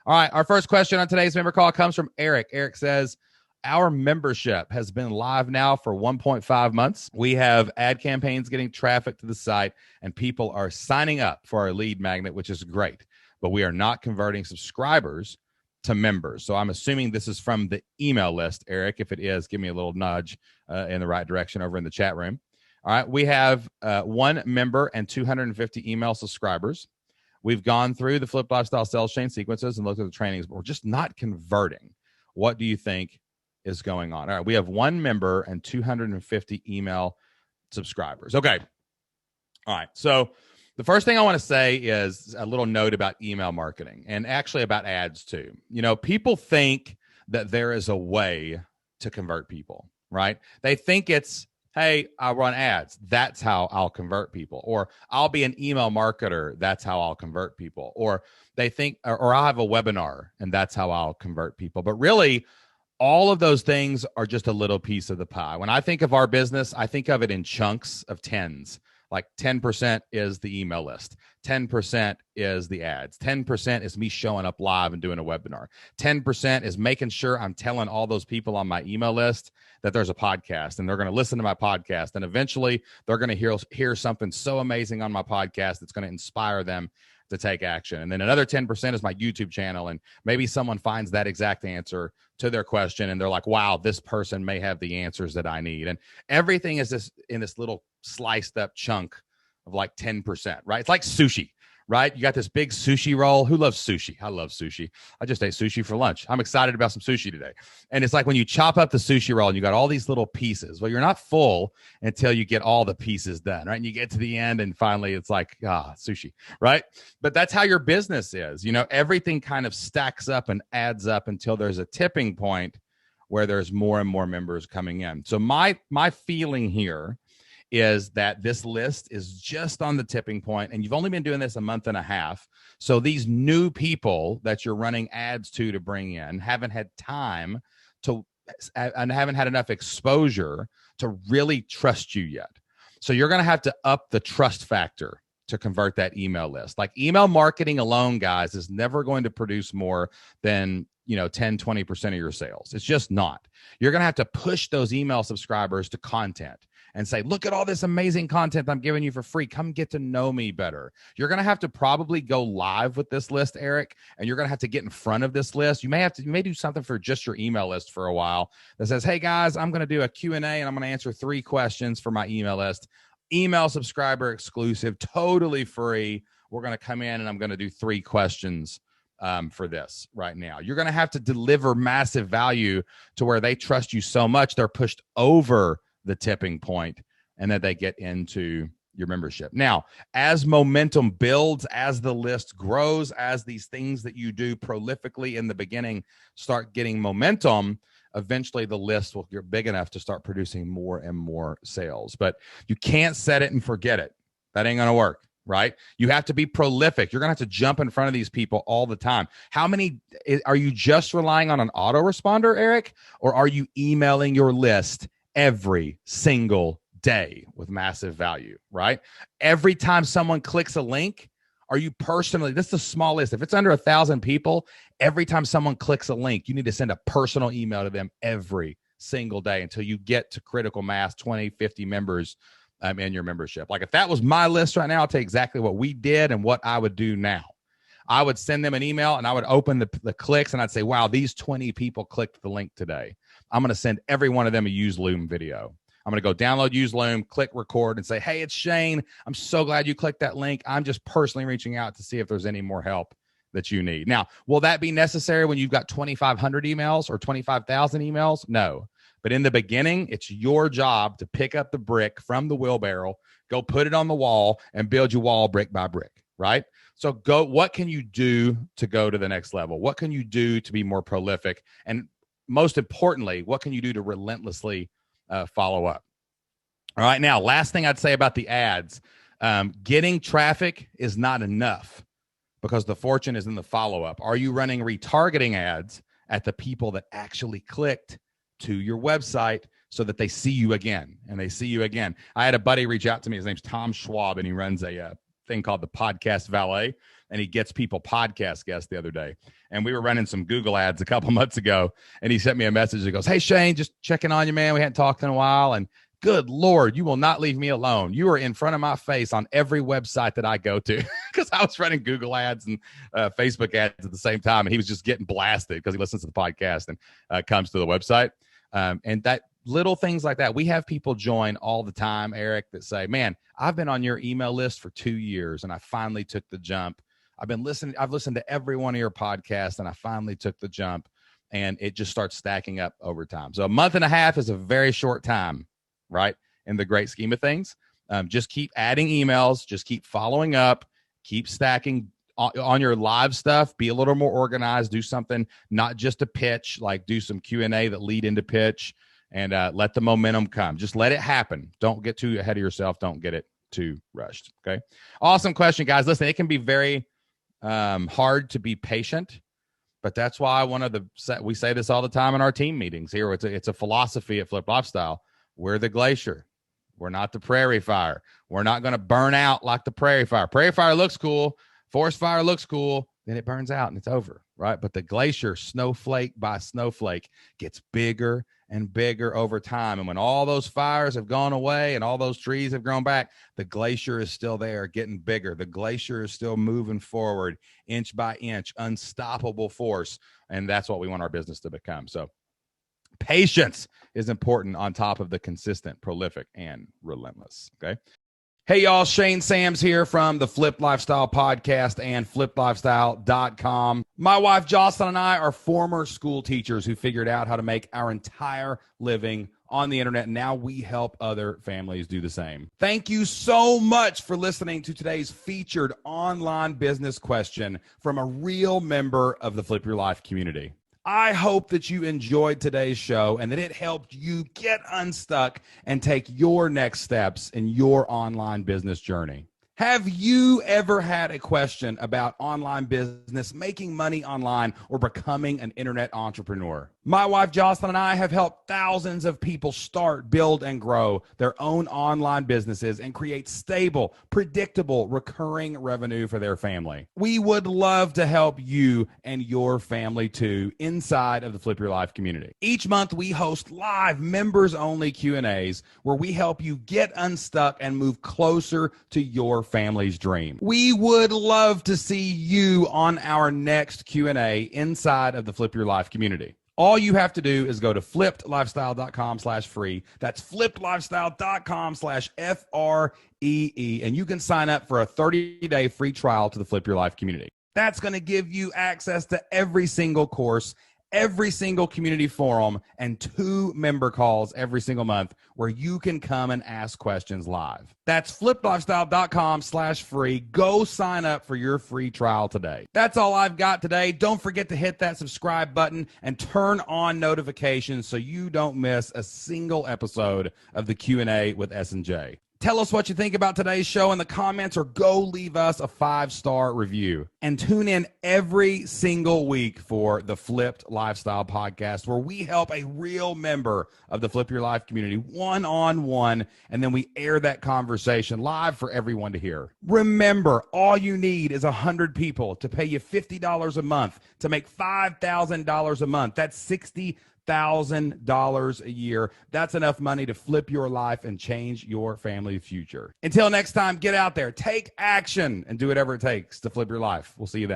All right. Our first question on today's member call comes from Eric. Eric says, our membership has been live now for 1.5 months. We have ad campaigns getting traffic to the site, and people are signing up for our lead magnet, which is great. But we are not converting subscribers to members. So I'm assuming this is from the email list, Eric. If it is, give me a little nudge in the right direction over in the chat room. All right. We have 1 member and 250 email subscribers. We've gone through the Flip Lifestyle Sales Chain sequences and looked at the trainings, but we're just not converting. What do you think is going on? All right, we have 1 member and 250 email subscribers. Okay. All right. So the first thing I want to say is a little note about email marketing and actually about ads too. You know, people think that there is a way to convert people, right? They think it's, hey, I run ads. That's how I'll convert people. Or I'll be an email marketer. That's how I'll convert people. Or they think, or I'll have a webinar and that's how I'll convert people. But really, all of those things are just a little piece of the pie. When I think of our business, I think of it in chunks of tens. Like 10% is the email list. 10% is the ads. 10% is me showing up live and doing a webinar. 10% is making sure I'm telling all those people on my email list that there's a podcast and they're going to listen to my podcast. And eventually they're going to hear something so amazing on my podcast that's going to inspire them to take action. And then another 10% is my YouTube channel. And maybe someone finds that exact answer to their question. And they're like, wow, this person may have the answers that I need. And everything is this in this little sliced up chunk of like 10%, right? It's like sushi, right? You got this big sushi roll. Who loves sushi? I love sushi. I just ate sushi for lunch. I'm excited about some sushi today. And it's like when you chop up the sushi roll and you got all these little pieces. Well, you're not full until you get all the pieces done, right? And you get to the end and finally it's like, sushi, right? But that's how your business is. You know, everything kind of stacks up and adds up until there's a tipping point where there's more and more members coming in. So my feeling here is that this list is just on the tipping point, and you've only been doing this a month and a half. So these new people that you're running ads to bring in haven't had time to, and haven't had enough exposure to really trust you yet. So you're going to have to up the trust factor to convert that email list. Like email marketing alone, guys, is never going to produce more than 10, 20% of your sales. It's just not. You're going to have to push those email subscribers to content and say, look at all this amazing content I'm giving you for free. Come get to know me better. You're going to have to probably go live with this list, Eric, and you're going to have to get in front of this list. You may do something for just your email list for a while that says, hey guys, I'm going to do a Q&A and I'm going to answer 3 questions for my email list. Email subscriber exclusive, totally free. We're going to come in and I'm going to do 3 questions for this right now. You're going to have to deliver massive value to where they trust you so much they're pushed over the tipping point and that they get into your membership. Now, as momentum builds, as the list grows, as these things that you do prolifically in the beginning start getting momentum, eventually the list will get big enough to start producing more and more sales. But you can't set it and forget it. That ain't going to work. Right? You have to be prolific. You're going to have to jump in front of these people all the time. How many are you just relying on an autoresponder, Eric? Or are you emailing your list every single day with massive value, right? Every time someone clicks a link, are you personally, this is a small list. If it's under 1,000 people, every time someone clicks a link, you need to send a personal email to them every single day until you get to critical mass, 20, 50 members in your membership. Like if that was my list right now, I'll tell you exactly what we did and what I would do now. I would send them an email and I would open the clicks and I'd say, wow, these 20 people clicked the link today. I'm going to send every one of them a Use Loom video. I'm going to go download Use Loom, click record and say, hey, it's Shane. I'm so glad you clicked that link. I'm just personally reaching out to see if there's any more help that you need. Now, will that be necessary when you've got 2,500 emails or 25,000 emails? No. But in the beginning, it's your job to pick up the brick from the wheelbarrow, go put it on the wall, and build your wall brick by brick, right? So what can you do to go to the next level? What can you do to be more prolific? And most importantly, what can you do to relentlessly follow up? All right, now, last thing I'd say about the ads, getting traffic is not enough because the fortune is in the follow-up. Are you running retargeting ads at the people that actually clicked to your website so that they see you again and they see you again? I had a buddy reach out to me. His name's Tom Schwab, and he runs a thing called the Podcast Valet. and he gets people podcast guests the other day. And we were running some Google ads a couple months ago, and he sent me a message. He goes, "Hey, Shane, just checking on you, man. We hadn't talked in a while, and good Lord, you will not leave me alone. You are in front of my face on every website that I go to," because I was running Google ads and Facebook ads at the same time. And he was just getting blasted because he listens to the podcast and comes to the website. And that little things like that. We have people join all the time, Eric, that say, "Man, I've been on your email list for 2 years and I finally took the jump. I've listened to every one of your podcasts and I finally took the jump." And it just starts stacking up over time. So a month and a half is a very short time, right? In the great scheme of things. Just keep adding emails, just keep following up, keep stacking on your live stuff. Be a little more organized, do something, not just a pitch, like do some Q&A that lead into pitch, and let the momentum come. Just let it happen. Don't get too ahead of yourself. Don't get it too rushed. Okay. Awesome question, guys. Listen, it can be very hard to be patient, but that's why we say this all the time in our team meetings here. It's a philosophy at Flip Lifestyle. We're the glacier. We're not the prairie fire. We're not going to burn out like the prairie fire. Prairie fire looks cool. Forest fire looks cool. Then it burns out and it's over, right? But the glacier, snowflake by snowflake, gets bigger and bigger over time. And when all those fires have gone away and all those trees have grown back, the glacier is still there, getting bigger. The glacier is still moving forward, inch by inch, unstoppable force. And that's what we want our business to become. So patience is important on top of the consistent, prolific, and relentless. Okay. Hey, y'all. Shane Sams here from the Flip Lifestyle podcast and fliplifestyle.com. My wife, Jocelyn, and I are former school teachers who figured out how to make our entire living on the internet. And now we help other families do the same. Thank you so much for listening to today's featured online business question from a real member of the Flip Your Life community. I hope that you enjoyed today's show and that it helped you get unstuck and take your next steps in your online business journey. Have you ever had a question about online business, making money online, or becoming an internet entrepreneur? My wife, Jocelyn, and I have helped thousands of people start, build, and grow their own online businesses and create stable, predictable, recurring revenue for their family. We would love to help you and your family too inside of the Flip Your Life community. Each month, we host live members-only Q&As where we help you get unstuck and move closer to your family's dream. We would love to see you on our next Q&A inside of the Flip Your Life community. All you have to do is go to flippedlifestyle.com/free. That's flippedlifestyle.com/FREE. And you can sign up for a 30-day free trial to the Flip Your Life community. That's going to give you access to every single course, every single community forum, and 2 member calls every single month where you can come and ask questions live. That's flippedlifestyle.com/free. Go sign up for your free trial today. That's all I've got today. Don't forget to hit that subscribe button and turn on notifications so you don't miss a single episode of the Q&A with S&J. Tell us what you think about today's show in the comments, or go leave us a 5-star review. And tune in every single week for the Flipped Lifestyle podcast, where we help a real member of the Flip Your Life community one-on-one, and then we air that conversation live for everyone to hear. Remember, all you need is 100 people to pay you $50 a month to make $5,000 a month. That's $60,000 a year. That's enough money to flip your life and change your family future. Until next time, get out there, take action, and do whatever it takes to flip your life. We'll see you then.